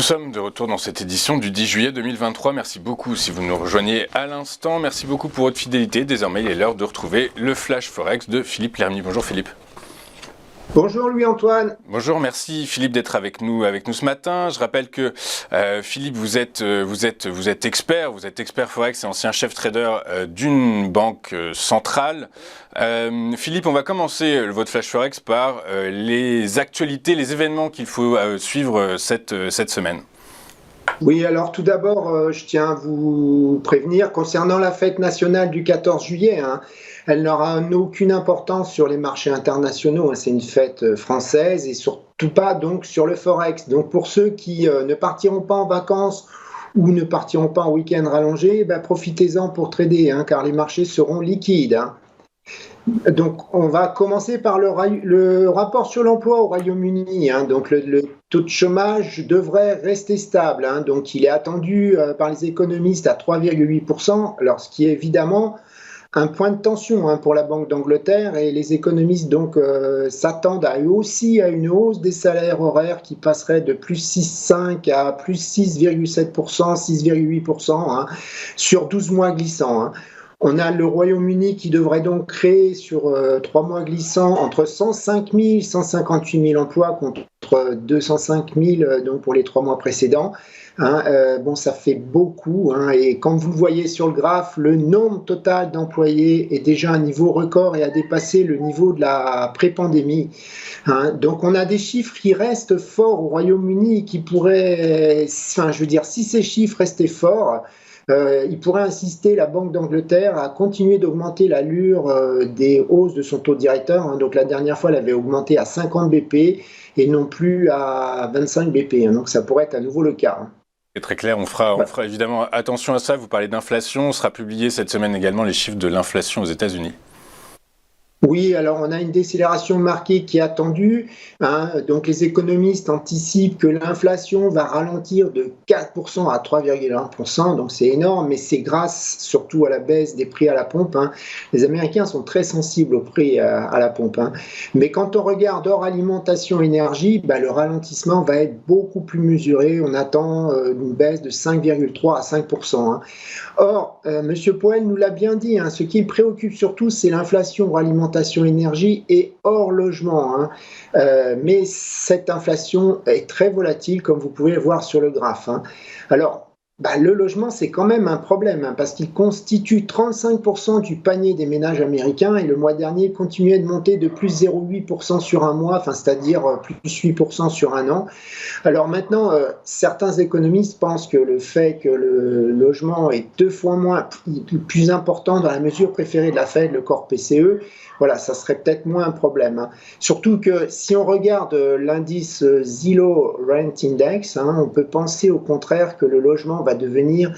sommes de retour dans cette édition du 10 juillet 2023. Merci beaucoup si vous nous rejoignez à l'instant. Merci beaucoup pour votre fidélité. Désormais, il est l'heure de retrouver le Flash Forex de Philippe Lermy. Bonjour Philippe. Bonjour Louis-Antoine. Bonjour, merci Philippe d'être avec nous ce matin. Je rappelle que Philippe, vous êtes expert Forex et ancien chef trader d'une banque centrale. Philippe, on va commencer votre Flash Forex par les actualités, les événements qu'il faut suivre cette semaine. Oui, alors tout d'abord, je tiens à vous prévenir concernant la fête nationale du 14 juillet. Elle n'aura aucune importance sur les marchés internationaux. C'est une fête française et surtout pas donc sur le Forex. Donc pour ceux qui ne partiront pas en vacances ou ne partiront pas en week-end rallongé, profitez-en pour trader, car les marchés seront liquides. Donc, on va commencer par le rapport sur l'emploi au Royaume-Uni. Donc, le taux de chômage devrait rester stable. Donc, il est attendu par les économistes à 3,8%, alors ce qui est évidemment un point de tension pour la Banque d'Angleterre. Et les économistes donc s'attendent à eux aussi à une hausse des salaires horaires qui passerait de plus 6,5 à plus 6,7%, 6,8% sur 12 mois glissants. On a le Royaume-Uni qui devrait donc créer sur 3 mois glissants entre 105 000 et 158 000 emplois contre 205 000 donc pour les 3 mois précédents. Ça fait beaucoup. Et comme vous le voyez sur le graphe, le nombre total d'employés est déjà à un niveau record et a dépassé le niveau de la pré-pandémie. Donc on a des chiffres qui restent forts au Royaume-Uni qui pourraient, si ces chiffres restaient forts, il pourrait insister la Banque d'Angleterre à continuer d'augmenter l'allure des hausses de son taux directeur. Donc la dernière fois, elle avait augmenté à 50 BP et non plus à 25 BP. Donc ça pourrait être à nouveau le cas. C'est très clair, on fera évidemment attention à ça. Vous parlez d'inflation, on sera publié cette semaine également les chiffres de l'inflation aux États-Unis. Oui, alors on a une décélération marquée qui est attendue. Donc les économistes anticipent que l'inflation va ralentir de 4% à 3,1%. Donc c'est énorme, mais c'est grâce surtout à la baisse des prix à la pompe. Les Américains sont très sensibles aux prix à la pompe. Mais quand on regarde hors alimentation énergie, le ralentissement va être beaucoup plus mesuré. On attend une baisse de 5,3 à 5%. Or, M. Powell nous l'a bien dit, ce qui le préoccupe surtout, c'est l'inflation hors alimentation énergie et hors logement. Mais cette inflation est très volatile, comme vous pouvez le voir sur le graphe. Alors, le logement, c'est quand même un problème, parce qu'il constitue 35% du panier des ménages américains et le mois dernier, il continuait de monter de plus 0,8% sur un mois, c'est-à-dire plus 8% sur un an. Alors maintenant, certains économistes pensent que le fait que le logement est 2 fois plus important dans la mesure préférée de la Fed, le corps PCE, ça serait peut-être moins un problème. Surtout que si on regarde l'indice Zillow Rent Index, on peut penser au contraire que le logement va devenir,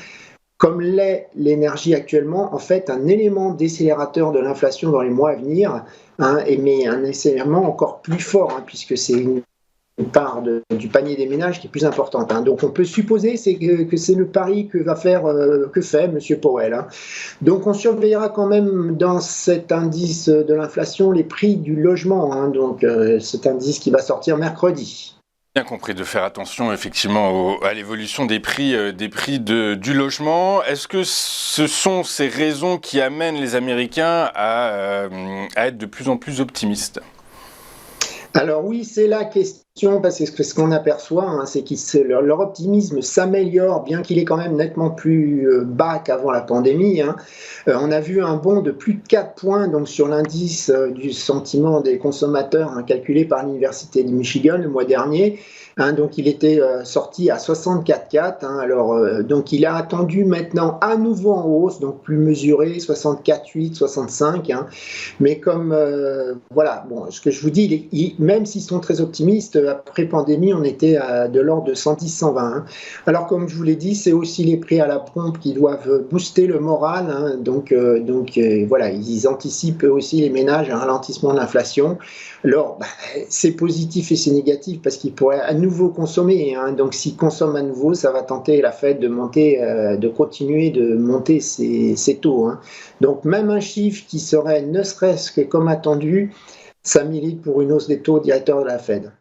comme l'est l'énergie actuellement, en fait un élément décélérateur de l'inflation dans les mois à venir, mais un accélérateur encore plus fort, puisque c'est une part du panier des ménages qui est plus importante. Donc on peut supposer que c'est le pari que fait M. Powell. Donc on surveillera quand même dans cet indice de l'inflation les prix du logement, donc cet indice qui va sortir mercredi. Bien compris de faire attention effectivement à l'évolution des prix du logement. Est-ce que ce sont ces raisons qui amènent les Américains à être de plus en plus optimistes ? Alors oui, c'est la question, parce que ce qu'on aperçoit, c'est que leur optimisme s'améliore, bien qu'il est quand même nettement plus bas qu'avant la pandémie. On a vu un bond de plus de 4 points donc, sur l'indice du sentiment des consommateurs calculé par l'Université du Michigan le mois dernier. Donc il était sorti à 64,4. Donc il a attendu maintenant à nouveau en hausse, donc plus mesuré, 64,8, 65. Mais comme ce que je vous dis, même s'ils sont très optimistes, après pandémie, on était de l'ordre de 110, 120. Alors comme je vous l'ai dit, c'est aussi les prix à la pompe qui doivent booster le moral. Donc ils anticipent aussi les ménages un ralentissement de l'inflation. Alors c'est positif et c'est négatif parce qu'ils pourraient à nouveau consommer. Donc s'ils consomment à nouveau, ça va tenter la Fed de continuer de monter ses taux. Donc même un chiffre qui serait ne serait-ce que comme attendu, ça milite pour une hausse des taux directeurs de la Fed.